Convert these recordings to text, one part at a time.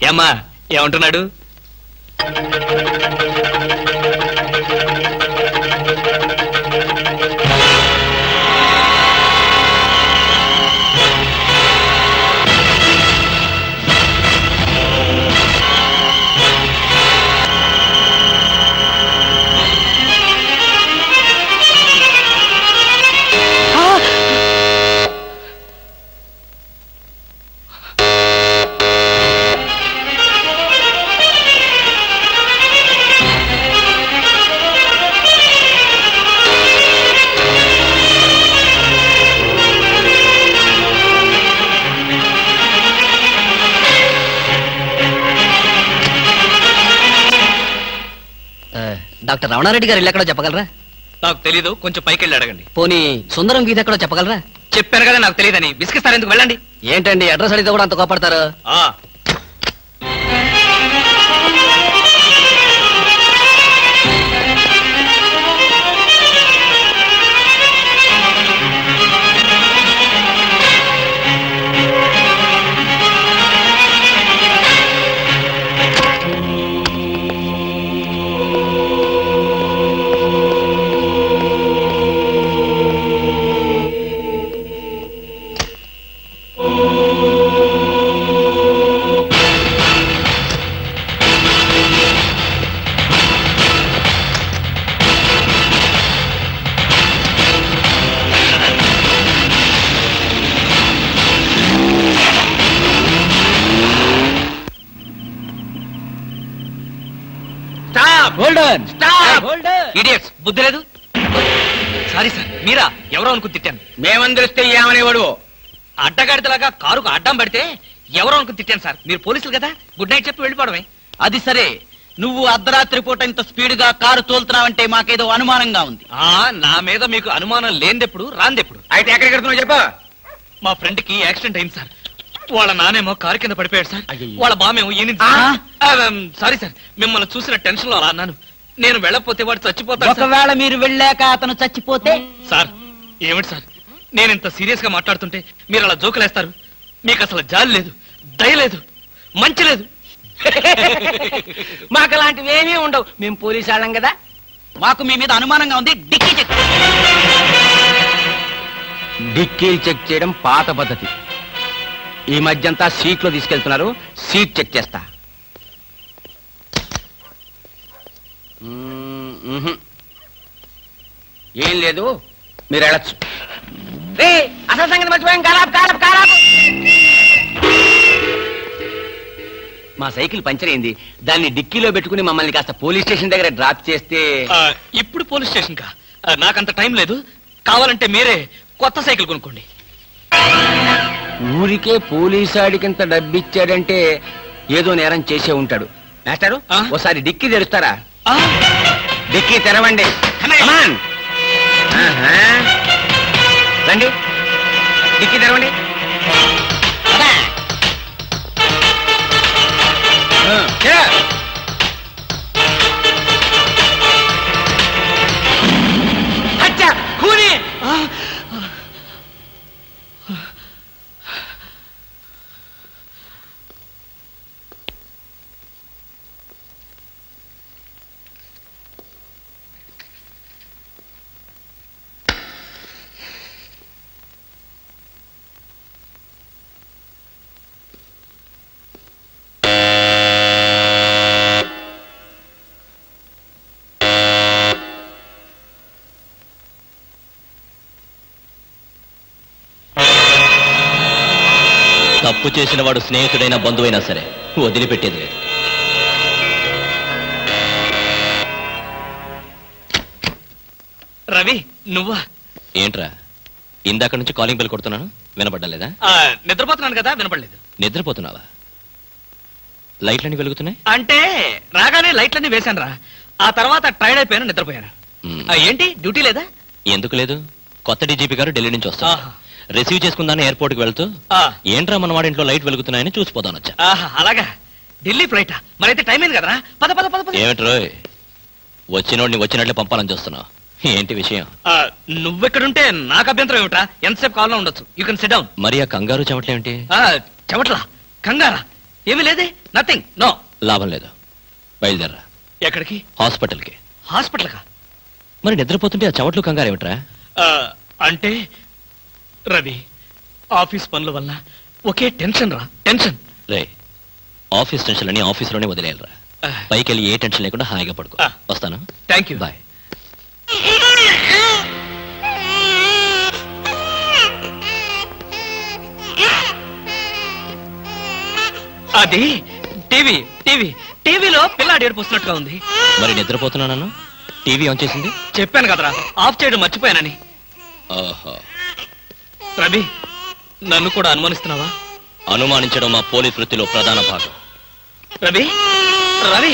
ఏమ్మా ఏమంటున్నాడు? డాక్టర్ రమణారెడ్డి గారు ఇల్లు ఎక్కడో చెప్పగలరా? నాకు తెలీదు, కొంచెం పైకి వెళ్ళి అడగండి. పోనీ సుందరం గీత ఎక్కడో చెప్పగలరా? చెప్పాను కదా నాకు తెలియదని. విసిగిస్తారు ఎందుకు? వెళ్ళండి. ఏంటండి అడ్రస్ అడిగితే కూడా అంత కోపడతారు? ఇడియట్స్, బుద్ధి లేదు. సారీ సార్, మీరా? ఎవరో అనుకుని తిట్టాను. మేమందరిస్తే ఏమనేవాడు? అడ్డగాడితలాగా కారుకు అడ్డం పడితే ఎవరో అనుకుని తిట్టాను సార్. మీరు పోలీసులు కదా, గుడ్ నైట్ చెప్పి వెళ్ళిపోవడమే. అది సరే, నువ్వు అర్ధరాత్రి పూట ఇంత స్పీడ్ గా కారు తోలుతున్నావంటే మాకేదో అనుమానంగా ఉంది. నా మీద మీకు అనుమానం లేనిదెప్పుడు, రాందెప్పుడు? అయితే ఎక్కడికి వెళ్తున్నావు చెప్పా. మా ఫ్రెండ్ కి యాక్సిడెంట్ అయింది సార్. వాళ్ళ నానేమో కారు కింద పడిపోయాడు సార్. వాళ్ళ బామేమో సారీ సార్, మిమ్మల్ని చూసిన టెన్షన్ లో అలా అన్నాను. నేను వెళ్ళకపోతే వాడు చచ్చిపోతాడు. ఒకవేళ మీరు వెళ్ళాక అతను చచ్చిపోతే? సార్ ఏమిటి సార్, నేను ఇంత సీరియస్ గా మాట్లాడుతుంటే మీరు అలా జోకులేస్తారు? మీకు అసలు జాలి లేదు, దయ లేదు, మంచి లేదు. మాకు అలాంటివి ఏమీ ఉండవు. మేము పోలీసు వాళ్ళం కదా. మాకు మీ మీద అనుమానంగా ఉంది. Dicky check. డిక్కీలు చెక్ చేయడం పాత పద్ధతి. ఈ మధ్యంతా సీట్లో తీసుకెళ్తున్నారు. సీట్ చెక్ చేస్తా. ఏం లేదు, మీరు వెళ్ళచ్చు. అసలు సంగతి మర్చిపోయాం. మా సైకిల్ పంచర్ అయింది. దాన్ని డిక్కీలో పెట్టుకుని మమ్మల్ని కాస్త పోలీస్ స్టేషన్ దగ్గర డ్రాప్ చేస్తే. ఇప్పుడు పోలీస్ స్టేషన్ కా? నాకంత టైం లేదు. కావాలంటే మీరే కొత్త సైకిల్ కొనుక్కోండి. ఊరికే పోలీసాడికింత డబ్బిచ్చాడంటే ఏదో నేరం చేసే ఉంటాడు. మాస్టారు, ఓసారి డిక్కీ తెరుస్తారా? డిక్కీ తెరవండి. రండి, డిక్కీ తెరవండి. అచ్చా కూని. తప్పు చేసిన వాడు స్నేహితుడైనా బంధువైనా సరే వదిలిపెట్టేది లేదు. రవి, నువ్వా? ఏంట్రా ఇందాక నుంచి కాలింగ్ బెల్ కొడుతున్నాను, వినపడ్డలేదా? నిద్రపోతున్నాను కదా, వినపడలేదు. నిద్రపోతున్నావా? లైట్లన్నీ వెలుగుతున్నాయి అంటే రాగానే లైట్లన్నీ వేశాను రా. ఆ తర్వాత టైర్డ్ అయిపోయాను, నిద్రపోయాను. ఏంటి డ్యూటీ లేదా? ఎందుకు లేదు, కొత్త డీజీపీ గారు ఢిల్లీ నుంచి వస్తారు. రిసీవ్ చేసుకుందాని ఎయిర్పోర్ట్ కి వెళ్తూ ఏంట్రా మన వాడి ఇంట్లో లైట్ వెలుగుతున్నాయని చూసిపోతాను వచ్చా. అలాగా, ఢిల్లీ ఫ్లైట్ మరైతే టైం అయింది కదరా. పద పద పద. ఏమిట్రోయ్ వచ్చినోడిని వచ్చినట్లే పంపాలని చూస్తున్నావు, ఏంటి విషయం? నువ్వెక్కడుంటే నాకు అభ్యంతరం ఏమిట్రా? ఎంతసేపు కావాలో ఉండొచ్చు. You can SIT down. మరి ఆ కంగారు చెమట్లేంటి? చెమట్లా కంగారా? ఏమీ లేదే, నథింగ్, నో. లాభం లేదు, బయలుదేరరా. ఎక్కడికి? హాస్పిటల్కి. హాస్పిటల్కా? మరి నిద్రపోతుంటే ఆ చెమట్లు కంగారు ఏమిట్రా? అంటే రవి, ఆఫీస్ పనుల వల్ల ఒకే టెన్షన్ రా, టెన్షన్. రే, ఆఫీస్ టెన్షన్ అని ఆఫీస్లోనే వదిలేయాలరా. పైకి వెళ్ళి ఏ టెన్షన్ లేకుండా హాయిగా పడుకో. వస్తాను. Thank you. బాయ్. అది టీవీ టీవీ టీవీలో పిల్లాడు ఏడుపుస్తున్నట్టుగా ఉంది. మరి నిద్రపోతున్నాను, టీవీ ఆన్ చేసింది. చెప్పాను కదరా, ఆఫ్ చేయడం మర్చిపోయానని. ఓహో. రవి, నన్ను కూడా అనుమానిస్తున్నావా? అనుమానించడం మా పోలీస్ వృత్తిలో ప్రధాన భాగం. రవి, రవి,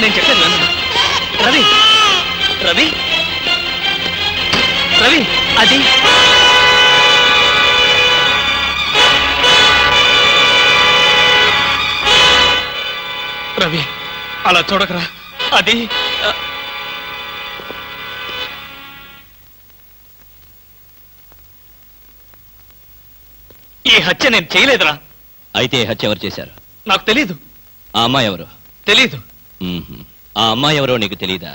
నేను చెప్పేది విను. రవి, రవి, రవి, అది రవి, అలా చూడకరా, అది ఈ హత్య నేను చేయలేదురా. అయితే ఈ హత్య ఎవరు చేశారు? నాకు తెలీదు. ఆ అమ్మాయి ఎవరు? తెలీదు. ఆ అమ్మాయి ఎవరో నీకు తెలీదా?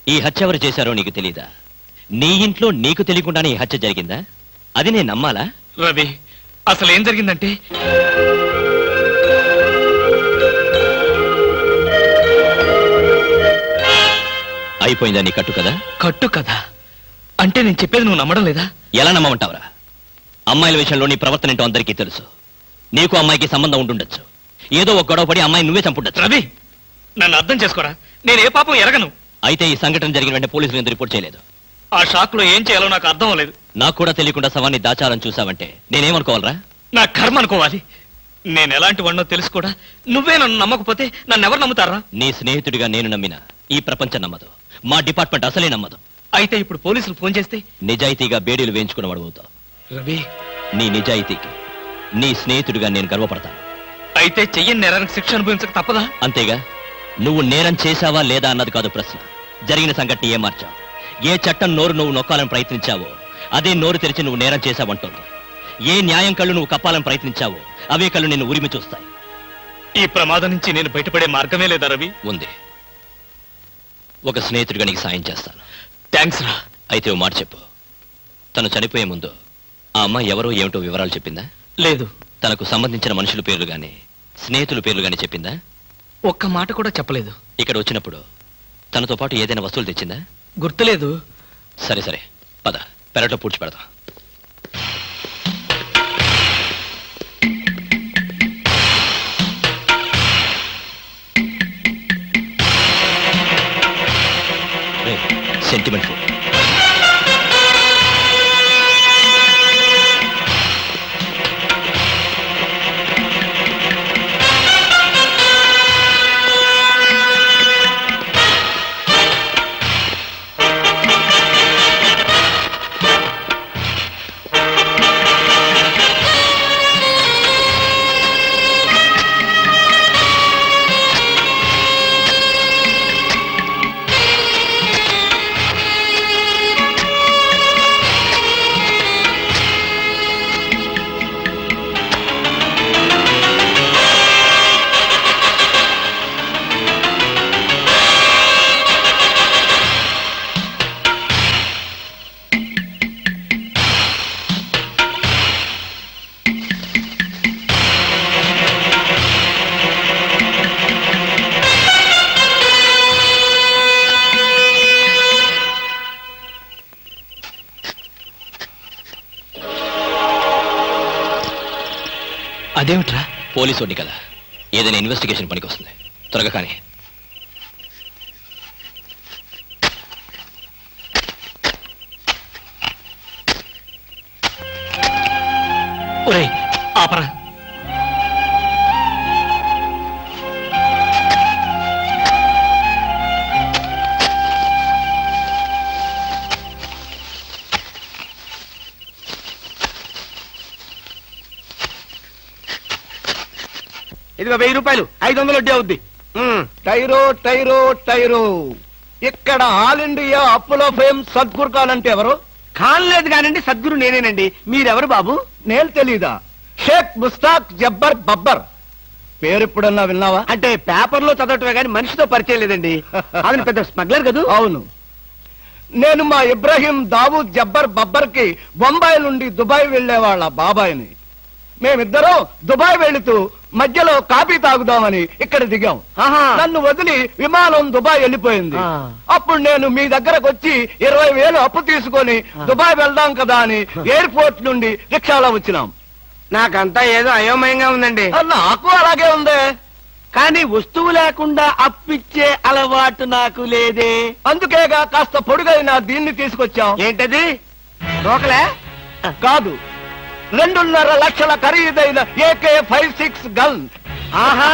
ఈ హత్య ఎవరు చేశారో నీకు తెలీదా? నీ ఇంట్లో నీకు తెలియకుండానే ఈ హత్య జరిగిందా? అది నేను నమ్మాలా? రవి, అసలు ఏం జరిగిందంటే, అయిపోయిందా నీ కట్టు కదా? కట్టు కదా అంటే నేను చెప్పేది నువ్వు నమ్మడం లేదా? ఎలా నమ్మమంటావురా? అమ్మాయిల విషయంలో నీ ప్రవర్తన ఏంటో అందరికీ తెలుసు. నీకు అమ్మాయికి సంబంధం ఉండుండొచ్చు. ఏదో ఒక గొడవ పడి అమ్మాయి నువ్వే చంపుండొచ్చు. రవి, నన్ను అర్థం చేసుకోరా, నేను ఏ పాపం ఎరగను. అయితే ఈ సంఘటన జరిగిన వెంటనే పోలీసులు ఎందుకు రిపోర్ట్ చేయలేదు? ఆ షాక్ లో ఏం చేయాలో నాకు అర్థం అవ్వలేదు. నాకు కూడా తెలియకుండా శవాన్ని దాచాలని చూసావంటే నేనేమనుకోవాలరా? నా కర్మ అనుకోవాలి. నేను ఎలాంటి వాడినో తెలుసు కూడా నువ్వే నన్ను నమ్మకపోతే నన్ను ఎవరు నమ్ముతారా? నీ స్నేహితుడిగా నేను నమ్మినా ఈ ప్రపంచం నమ్మదు. మా డిపార్ట్మెంట్ అసలే నమ్మదు. అయితే ఇప్పుడు పోలీసులు ఫోన్ చేస్తే నిజాయితీగా బేడీలు వేయించుకున్నవాడు అవుతావు. రవి, నీ నిజాయితీకి నీ స్నేహితుడిగా నేను గర్వపడతాను. అయితే చెయ్యని నేరానికి శిక్ష అనుభవించక తప్పదా? అంతేగా. నువ్వు నేరం చేశావా లేదా అన్నది కాదు ప్రశ్న. జరిగిన సంఘటన ఏం మార్చావు? ఏ చట్టం నోరు నువ్వు నొక్కాలని ప్రయత్నించావో అదే నోరు తెరిచి నువ్వు నేరం చేశావంటుంది. ఏ న్యాయం కళ్ళు నువ్వు కప్పాలని ప్రయత్నించావో అవే కళ్ళు నిన్ను ఉరిమి చూస్తాయి. ఈ ప్రమాదం నుంచి నేను బయటపడే మార్గమే లేదా రవి? ఉంది. ఒక స్నేహితుడిగా నీకు సాయం చేస్తాను. థ్యాంక్స్ రా. అయితే ఓ మాట చెప్పు. తను చనిపోయే ముందు ఆ అమ్మాయి ఎవరో ఏమిటో వివరాలు చెప్పిందా? లేదు. తనకు సంబంధించిన మనుషుల పేర్లు గాని స్నేహితుల పేర్లు గాని చెప్పిందా? ఒక్క మాట కూడా చెప్పలేదు. ఇక్కడ వచ్చినప్పుడు తనతో పాటు ఏదైనా వస్తువులు తెచ్చిందా? గుర్తులేదు. సరే సరే, పద, పెరట్లో పూడ్చి పెడతాం. Sentiment food. అదేమిట్రా? పోలీసు వాడిని కదా, ఏదైనా ఇన్వెస్టిగేషన్ పనికి వస్తుంది. త్వరగా కానీ. ఒరేయ్, ఆపరా. ఇదిగో 1000 రూపాయలు, 500 వడ్డీ అవుద్ది. టైరో టైరో టైరో, ఇక్కడ ఆల్ ఇండియా అప్పులో ఫేమ్ సద్గురు కాలంటే ఎవరు? కానలేదు కానండి, సద్గురు నేనేనండి. మీరెవరు బాబు? నేను తెలీదా? షేక్ ముస్తాక్ జబ్బర్ బబ్బర్. పేరు ఎప్పుడన్నా విన్నావా? అంటే పేపర్లో చదవటమే కానీ మనిషితో పరిచయం లేదండి. అతను పెద్ద స్మగ్లర్ కదా? అవును. నేను మా ఇబ్రాహీం దావూద్ జబ్బర్ బబ్బర్ కి బొంబాయి నుండి దుబాయ్ వెళ్లే వాళ్ళ బాబాయిని. మేమిద్దరం దుబాయ్ వెళుతూ మధ్యలో కాఫీ తాగుదామని ఇక్కడ దిగాం. నన్ను వదిలి విమానం దుబాయ్ వెళ్ళిపోయింది. అప్పుడు నేను మీ దగ్గరకు వచ్చి 20,000 అప్పు తీసుకొని దుబాయ్ వెళ్దాం కదా అని ఎయిర్పోర్ట్ నుండి రిక్షాలో వచ్చినాం. నాకంతా ఏదో అయోమయంగా ఉందండి. నాకు అలాగే ఉంది. కానీ వస్తువు లేకుండా అప్పిచ్చే అలవాటు నాకు లేదే. అందుకేగా కాస్త పొడుగైన దీన్ని తీసుకొచ్చాం. ఏంటది? రోకలే కాదు, 2.5 లక్షల ఖరీదైన AK-56 గన్. ఆహా,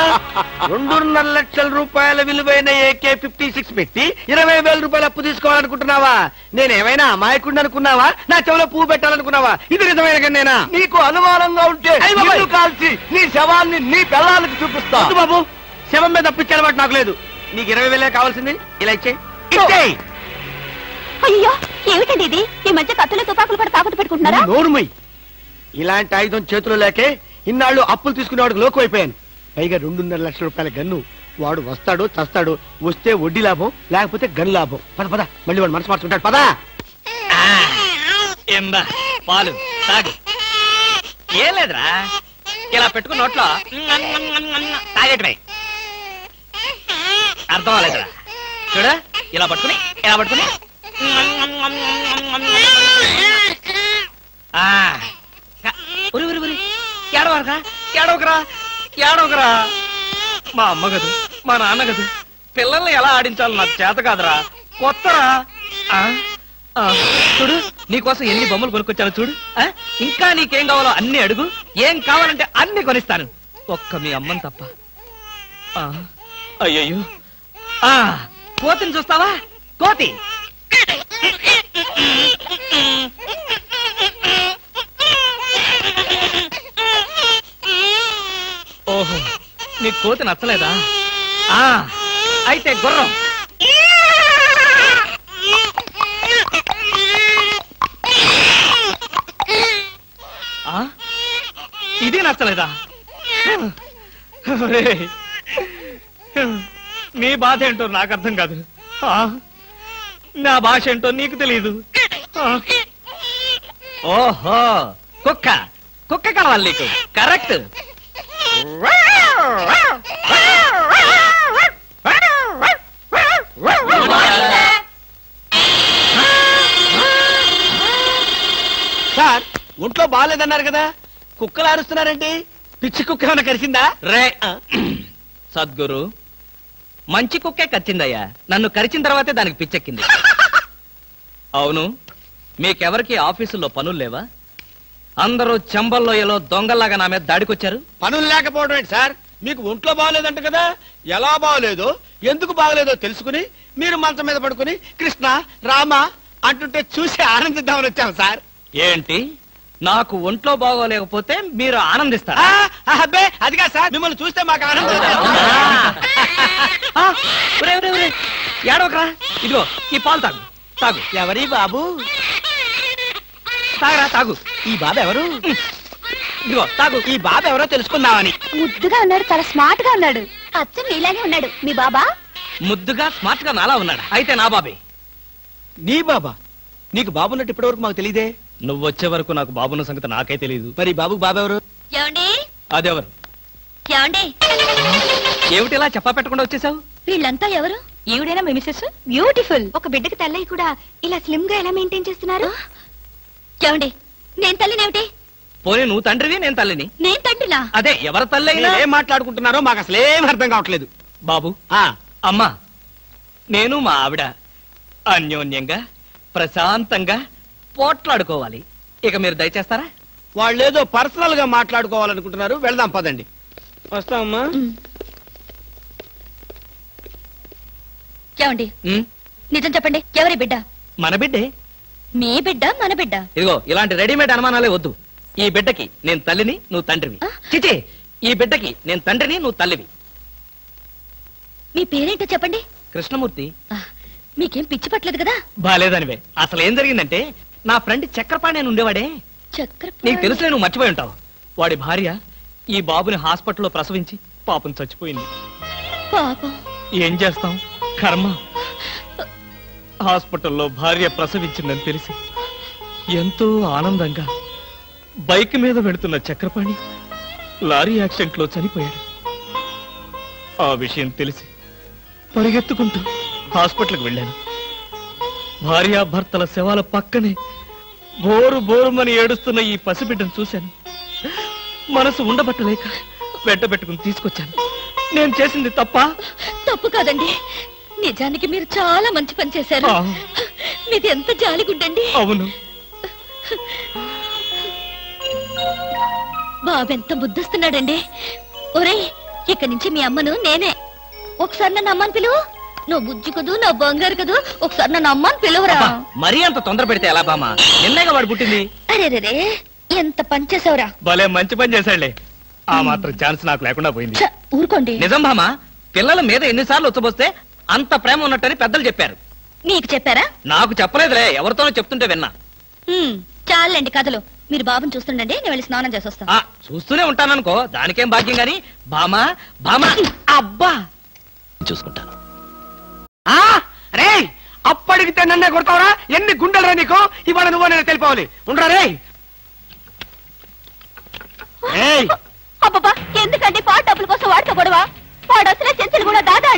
2.5 లక్షల రూపాయల విలువైన AK-56 పెట్టి 20,000 రూపాయలు అప్పు తీసుకోవాలనుకుంటున్నావా? నేనేమైనా అమాయకుడిని అనుకున్నావా? నా చెవులో పువ్వు పెట్టాలనుకున్నావా? ఇది నిజమైన గన్నేనా? నీకు అనుమానంగా ఉంటే నిన్ను కాల్చి నీ శవాన్ని నీ పిల్లలకి చూపిస్తా. వద్దు బాబు, శవం మీద అప్పిచ్చే అలవాటు నాకు లేదు. నీకు 20,000 కావాల్సింది, ఇలా ఇచ్చేయి. అయ్యో, ఏమిటండి ఇది? ఈ మధ్య కత్తులు తుపాకులు కూడా తాకట్టు పెట్టుకుంటున్నారా? నోరుమై. ఇలాంటి ఆయుధం చేతిలో లేకే ఇన్నాళ్ళు అప్పులు తీసుకునేవాడికి లోకు అయిపోయాను. పైగా 2.5 లక్షల రూపాయల గన్ను. వాడు వస్తాడు చస్తాడు. వస్తే వడ్డీ లాభం, లేకపోతే గన్ లాభం. పద పద, మళ్ళీ వాడు మనసు మార్చుకుంటాడు. పదా ఏందా పాలు తాగు. ఏం లేదురా, ఇలా పెట్టుకున్న నోట్లో తాగేటమే. అర్థం అవ్వలేదురా. చూడ, ఇలా పట్టుకుని ఏడవకరా. మా అమ్మ గదు, మా నాన్న గదు, పిల్లల్ని ఎలా ఆడించాలో నాకు చేత కాదురా. కొత్తరా. చూడు, నీకోసం ఎన్ని బొమ్మలు కొనుక్కొచ్చాను చూడు. ఇంకా నీకేం కావాలో అన్ని అడుగు. ఏం కావాలంటే అన్ని కొనిస్తాను, ఒక్క మీ అమ్మని తప్ప. అయ్యయ్యో, కోతిని చూస్తావా? కోతి ఓహో, నీ కోతి నచ్చలేదా? అయితే గుర్రం. ఇది నచ్చలేదా? నీ బాధ ఏంటో నాకు అర్థం కాదు. నా భాష ఏంటో నీకు తెలీదు. ఓహో, కుక్క. కుక్క కావాలి నీకు. కరెక్ట్. సార్, ఒంట్లో బాగాలేదన్నారు కదా, కుక్కలు అరుస్తున్నారండి. పిచ్చి కుక్క ఏమైనా కరిచిందా? రే సద్గురు, మంచి కుక్కే కరిచిందయ్యా. నన్ను కరిచిన తర్వాతే దానికి పిచ్చెక్కింది. అవును, మీకెవరికి ఆఫీసుల్లో పనులు లేవా? అందరూ చెంబల్లోయలో దొంగల్లాగా నా మీద దాడికొచ్చారు. పనులు లేకపోవడం ఏంటి సార్? మీకు ఒంట్లో బాగలేదంట కదా, ఎలా బాగలేదో ఎందుకు బాగలేదో తెలుసుకుని మీరు మంచం మీద పడుకుని కృష్ణ రామ అంటుంటే చూసి ఆనందిద్దామని వచ్చాం సార్. ఏంటి, నాకు ఒంట్లో బాగోలేకపోతే మీరు ఆనందిస్తారా? అబ్బే, అదిగా సార్, మిమ్మల్ని చూస్తే మాకు ఆనందం. ఏడవకరా. ఇదిగో ఈ పాలు తాగు. తాగు. ఎవరి బాబు? తాగరా, తాగు. ఈ బాబు ఎవరు? ఇదిగో తాగు. ఈ బాబు ఎవరో తెలుసుకుందామని. ముద్దుగా ఉన్నాడు, చాలా స్మార్ట్ గా ఉన్నాడు. అచ్చం నీలాగే ఉన్నాడు. మీ బాబా? ముద్దుగా స్మార్ట్ గా నాలా ఉన్నాడా? అయితే నా బాబే. నీ బాబా? నీకు బాబున్నట్టు ఇప్పటి వరకు మాకు తెలియదే. నువ్వు వచ్చే వరకు నాకు బాబున్న సంగతి నాకే తెలియదు. మరి బాబుకు బాబెవరు? ఏమండి? అదెవరు? ఏమండి? ఏమిటిలా చెప్పా పెట్టకుండా వచ్చేసావు? వీళ్ళంతా ఎవరు? ఈవిడైనా మీ మిసెస్? బ్యూటిఫుల్. ఒక బిడ్డకి తల్లయి కూడా ఇలా స్లిమ్ గా ఎలా మెయింటైన్ చేస్తున్నారు? ఏమండి, నేను తల్లినేమిటి? పోనీ నువ్వు తండ్రివి, నేను తల్లిని. నేను తండ్రిలా? అదే, ఎవరి తల్లి అయినా. ఏం మాట్లాడుకుంటున్నారో మాకు అసలేం అర్థం కావట్లేదు. బాబు, అమ్మా, నేను మా ఆవిడ అన్యోన్యంగా ప్రశాంతంగా పోట్లాడుకోవాలి. ఇక మీరు దయచేస్తారా? వాళ్ళేదో పర్సనల్ గా మాట్లాడుకోవాలనుకుంటున్నారు. వెళ్దాం పదండి. వస్తామమ్మా. ఏమండి, నిజం చెప్పండి, ఎవరి బిడ్డ? మన బిడ్డే. మీ బిడ్డ, మన బిడ్డ? ఇదిగో, ఇలాంటి రెడీమేడ్ అనుమానాలే వద్దు. ఈ బిడ్డకి నేను తల్లిని, నువ్వు తండ్రివి. చిచి, ఈ బిడ్డకి నేను తండ్రిని, నువ్వు తల్లివి. మీ పేరేంటో చెప్పండి. కృష్ణమూర్తి. మీకేం పిచ్చి పట్టలేదు కదా? బాలేదనివే. అసలు ఏం జరిగిందంటే, నా ఫ్రెండ్ చక్రపాణి అని ఉండేవాడే. నీకు తెలుసులే, నువ్వు మర్చిపోయి ఉంటావు. వాడి భార్య ఈ బాబుని హాస్పిటల్లో ప్రసవించి పాపం చచ్చిపోయింది. పాపం. ఏం చేస్తాం, కర్మ. హాస్పిటల్లో భార్య ప్రసవించిందని తెలిసి ఎంతో ఆనందంగా బైక్ మీద వెళుతున్న చక్రపాణి లారీ యాక్సిడెంట్ లో చనిపోయాడు. ఆ విషయం తెలిసి పరిగెత్తుకుంటూ హాస్పిటల్కి వెళ్ళాను. భార్యాభర్తల శవాల పక్కనే బోరు బోరుమని ఏడుస్తున్న ఈ పసిబిడ్డను చూశాను. మనసు ఉండబట్టలేక వెంటబెట్టుకుని తీసుకొచ్చాను. నేను చేసింది తప్ప? తప్పు కాదండి, నిజానికి మీరు చాలా మంచి పని చేశారు. మీది ఎంత జాలిగుండండి. అవును. బాబు ఎంత బుద్ధిస్తున్నాడండి. ఒరేయ్, ఇక్కడి నుంచి మీ అమ్మను నేనే. ఒకసారి నన్ను అమ్మని పిలువు. నువ్వు బుజ్జి కదూ, నా బంగారు కదూ, ఒకసారి నన్ను అమ్మని పిలువురా. మరీ అంత తొందర పెడితే ఎలా బామా? నిన్నేగా వాడు పుట్టింది. అరే ఎంత పని చేసావురా. భలే మంచి పని చేశాడులే. ఆ మాత్రం ఛాన్స్ నాకు లేకుండా పోయింది. ఊరుకోండి. నిజం బామా, పిల్లల మీద ఎన్నిసార్లు వచ్చబోస్తే అంత ప్రేమ ఉన్నట్టని పెద్దలు చెప్పారు. మీకు చెప్పారా? నాకు చెప్పలేదులే, ఎవరితోనో చెప్తుంటే విన్నా. చాలండి కథలు. మీరు బాబుని చూస్తుండండి, నేను వెళ్ళి స్నానం చేసి వస్తాను. చూస్తూనే ఉంటాననుకో, దానికేం భాగ్యం గాని. బామా బామా, అబ్బా చూసుకుంటాను. రే అప్పడిగితే నన్నే కొడతావరా? ఎన్ని గుండెలరా నీకు? ఇవాళ నువ్వు నేను తెలిపోవాలి. ఉండరా రే. అబ్బబ్బా, ఎందుకండి పాట డబ్బుల కోసం వాడుకోకూడవా? వాడు అసలే చెంచులు కూడా దాదా